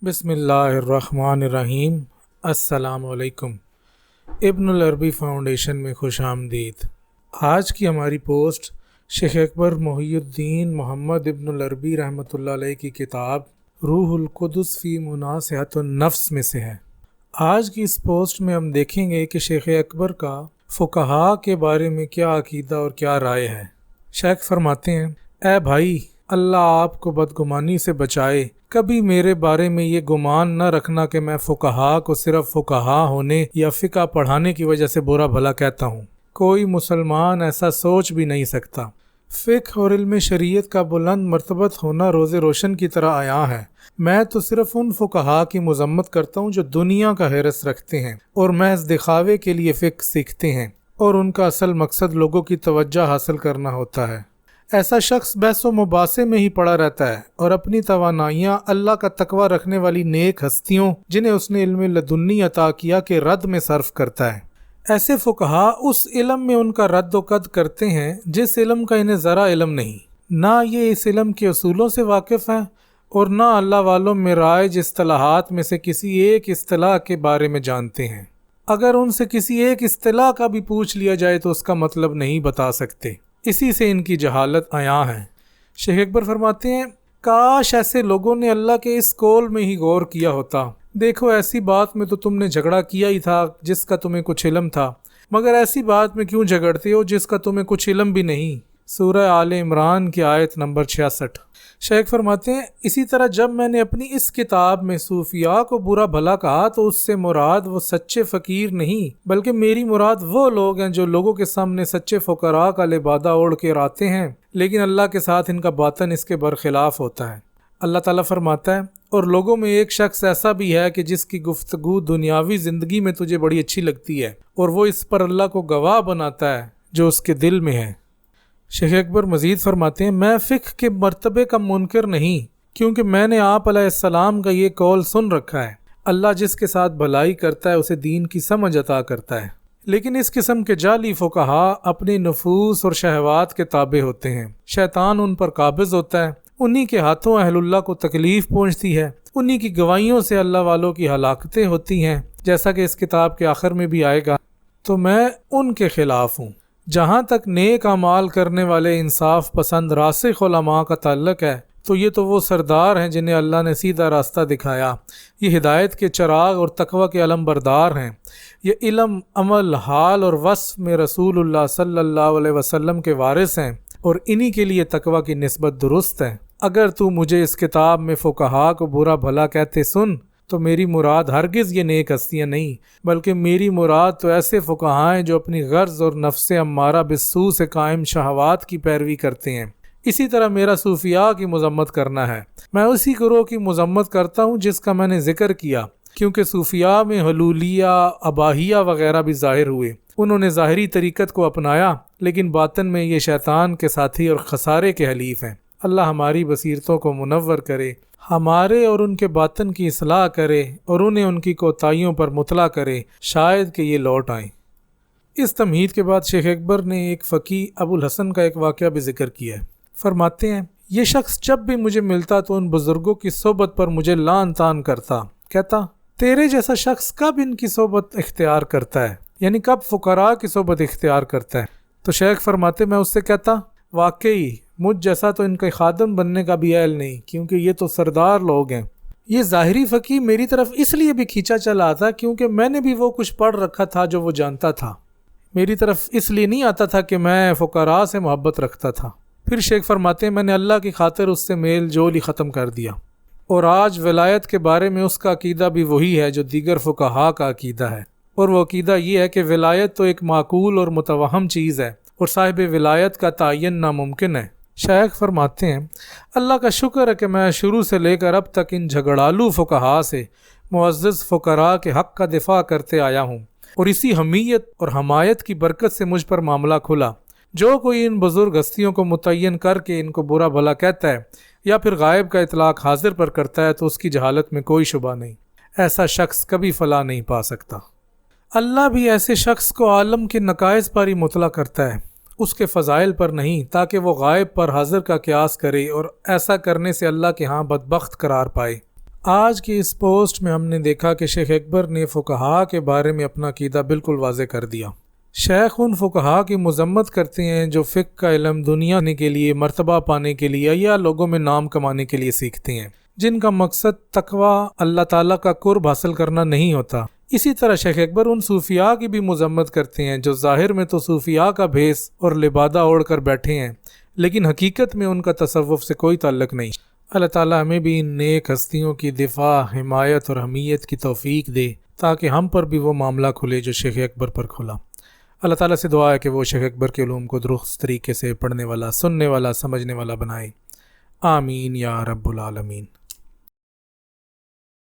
بسم اللہ الرحمن الرحیم۔ السلام علیکم۔ ابن العربی فاؤنڈیشن میں خوش آمدید۔ آج کی ہماری پوسٹ شیخ اکبر محی الدین محمد ابن العربی رحمۃ اللہ علیہ کی کتاب روح القدس فی مناصحۃ النفس میں سے ہے۔ آج کی اس پوسٹ میں ہم دیکھیں گے کہ شیخ اکبر کا فقہاء کے بارے میں کیا عقیدہ اور کیا رائے ہے۔ شیخ فرماتے ہیں، اے بھائی، اللہ آپ کو بدگمانی سے بچائے۔ کبھی میرے بارے میں یہ گمان نہ رکھنا کہ میں فقہاء کو صرف فقہاء ہونے یا فقہ پڑھانے کی وجہ سے برا بھلا کہتا ہوں۔ کوئی مسلمان ایسا سوچ بھی نہیں سکتا۔ فقہ اور علم شریعت کا بلند مرتبت ہونا روز روشن کی طرح عیاں ہے۔ میں تو صرف ان فقہاء کی مذمت کرتا ہوں جو دنیا کا حرص رکھتے ہیں اور محض دکھاوے کے لیے فقہ سیکھتے ہیں، اور ان کا اصل مقصد لوگوں کی توجہ حاصل کرنا ہوتا ہے۔ ایسا شخص بحث و مباحثے میں ہی پڑا رہتا ہے اور اپنی توانائیاں اللہ کا تقوی رکھنے والی نیک ہستیوں جنہیں اس نے علم لدنی عطا کیا کے رد میں صرف کرتا ہے۔ ایسے فقہاء اس علم میں ان کا رد و قد کرتے ہیں جس علم کا انہیں ذرا علم نہیں۔ نہ یہ اس علم کے اصولوں سے واقف ہیں اور نہ اللہ والوں میں رائج اصطلاحات میں سے کسی ایک اصطلاح کے بارے میں جانتے ہیں۔ اگر ان سے کسی ایک اصطلاح کا بھی پوچھ لیا جائے تو اس کا مطلب نہیں بتا سکتے۔ اسی سے ان کی جہالت عیاں ہے۔ شیخ اکبر فرماتے ہیں، کاش ایسے لوگوں نے اللہ کے اس قول میں ہی غور کیا ہوتا۔ دیکھو، ایسی بات میں تو تم نے جھگڑا کیا ہی تھا جس کا تمہیں کچھ علم تھا، مگر ایسی بات میں کیوں جھگڑتے ہو جس کا تمہیں کچھ علم بھی نہیں؟ سورہ آل عمران کی آیت نمبر 66۔ شیخ فرماتے ہیں، اسی طرح جب میں نے اپنی اس کتاب میں صوفیاء کو برا بھلا کہا تو اس سے مراد وہ سچے فقیر نہیں، بلکہ میری مراد وہ لوگ ہیں جو لوگوں کے سامنے سچے فقراء کا لبادہ اوڑھ کے آتے ہیں، لیکن اللہ کے ساتھ ان کا باطن اس کے برخلاف ہوتا ہے۔ اللہ تعالیٰ فرماتا ہے، اور لوگوں میں ایک شخص ایسا بھی ہے کہ جس کی گفتگو دنیاوی زندگی میں تجھے بڑی اچھی لگتی ہے، اور وہ اس پر اللہ کو گواہ بناتا ہے جو اس کے دل میں ہے۔ شیخ اکبر مزید فرماتے ہیں، میں فقہ کے مرتبے کا منکر نہیں، کیونکہ میں نے آپ علیہ السلام کا یہ قول سن رکھا ہے، اللہ جس کے ساتھ بھلائی کرتا ہے اسے دین کی سمجھ عطا کرتا ہے۔ لیکن اس قسم کے جعلی فقہاء اپنے نفوس اور شہوات کے تابع ہوتے ہیں، شیطان ان پر قابض ہوتا ہے، انہی کے ہاتھوں اہل اللہ کو تکلیف پہنچتی ہے، انہی کی گواہیوں سے اللہ والوں کی ہلاکتیں ہوتی ہیں، جیسا کہ اس کتاب کے آخر میں بھی آئے گا۔ تو میں ان کے خلاف ہوں۔ جہاں تک نیک اعمال کرنے والے انصاف پسند راسخ علماء کا تعلق ہے تو یہ تو وہ سردار ہیں جنہیں اللہ نے سیدھا راستہ دکھایا، یہ ہدایت کے چراغ اور تقوی کے علم بردار ہیں، یہ علم، عمل، حال اور وصف میں رسول اللہ صلی اللہ علیہ وسلم کے وارث ہیں، اور انہی کے لیے تقوی کی نسبت درست ہے۔ اگر تو مجھے اس کتاب میں فقہاء کو برا بھلا کہتے سن تو میری مراد ہرگز یہ نیک ہستیاں نہیں، بلکہ میری مراد تو ایسے فقہاء ہیں جو اپنی غرض اور نفس امارہ بالسوء سے قائم شہوات کی پیروی کرتے ہیں۔ اسی طرح میرا صوفیاء کی مذمت کرنا ہے۔ میں اسی گروہ کی مذمت کرتا ہوں جس کا میں نے ذکر کیا، کیونکہ صوفیاء میں حلولیہ، اباہیہ وغیرہ بھی ظاہر ہوئے۔ انہوں نے ظاہری طریقت کو اپنایا، لیکن باطن میں یہ شیطان کے ساتھی اور خسارے کے حلیف ہیں۔ اللہ ہماری بصیرتوں کو منور کرے، ہمارے اور ان کے باطن کی اصلاح کرے، اور انہیں ان کی کوتاہیوں پر مطلع کرے، شاید کہ یہ لوٹ آئیں۔ اس تمہید کے بعد شیخ اکبر نے ایک فقیہ ابو الحسن کا ایک واقعہ بھی ذکر کیا ہے۔ فرماتے ہیں، یہ شخص جب بھی مجھے ملتا تو ان بزرگوں کی صحبت پر مجھے لعن طعن کرتا، کہتا، تیرے جیسا شخص کب ان کی صحبت اختیار کرتا ہے، یعنی کب فقراء کی صحبت اختیار کرتا ہے؟ تو شیخ فرماتے، میں اس سے کہتا، واقعی مجھ جیسا تو ان کے خادم بننے کا بھی اہل نہیں، کیونکہ یہ تو سردار لوگ ہیں۔ یہ ظاہری فقیہ میری طرف اس لیے بھی کھینچا چلا آتا کیونکہ میں نے بھی وہ کچھ پڑھ رکھا تھا جو وہ جانتا تھا، میری طرف اس لیے نہیں آتا تھا کہ میں فقراء سے محبت رکھتا تھا۔ پھر شیخ فرماتے ہیں، میں نے اللہ کی خاطر اس سے میل جول ہی ختم کر دیا، اور آج ولایت کے بارے میں اس کا عقیدہ بھی وہی ہے جو دیگر فقہاء کا عقیدہ ہے، اور وہ عقیدہ یہ ہے کہ ولایت تو ایک معقول اور متوہم چیز ہے، اور صاحب ولایت کا تعین ناممکن ہے۔ شیخ فرماتے ہیں، اللہ کا شکر ہے کہ میں شروع سے لے کر اب تک ان جھگڑالو فقہاء سے معزز فقراء کے حق کا دفاع کرتے آیا ہوں، اور اسی حمیت اور حمایت کی برکت سے مجھ پر معاملہ کھلا۔ جو کوئی ان بزرگ ہستیوں کو متعین کر کے ان کو برا بھلا کہتا ہے یا پھر غائب کا اطلاق حاضر پر کرتا ہے تو اس کی جہالت میں کوئی شبہ نہیں، ایسا شخص کبھی فلاح نہیں پا سکتا۔ اللہ بھی ایسے شخص کو عالم کے نقائص پر ہی مطلع کرتا ہے، اس کے فضائل پر نہیں، تاکہ وہ غائب پر حاضر کا قیاس کرے اور ایسا کرنے سے اللہ کے ہاں بدبخت قرار پائے۔ آج کی اس پوسٹ میں ہم نے دیکھا کہ شیخ اکبر نے فقہا کے بارے میں اپنا عقیدہ بالکل واضح کر دیا۔ شیخ ان فقہا کی مذمت کرتے ہیں جو فقہ کا علم دنیا کے لیے، مرتبہ پانے کے لیے یا لوگوں میں نام کمانے کے لیے سیکھتے ہیں، جن کا مقصد تقوی، اللہ تعالیٰ کا قرب حاصل کرنا نہیں ہوتا۔ اسی طرح شیخ اکبر ان صوفیاء کی بھی مذمت کرتے ہیں جو ظاہر میں تو صوفیاء کا بھیس اور لبادہ اوڑھ کر بیٹھے ہیں، لیکن حقیقت میں ان کا تصوف سے کوئی تعلق نہیں۔ اللہ تعالیٰ ہمیں بھی ان نیک ہستیوں کی دفاع، حمایت اور حمیت کی توفیق دے تاکہ ہم پر بھی وہ معاملہ کھلے جو شیخ اکبر پر کھلا۔ اللہ تعالیٰ سے دعا ہے کہ وہ شیخ اکبر کے علوم کو درست طریقے سے پڑھنے والا، سننے والا، سمجھنے والا بنائے۔ آمین یا رب العالمین۔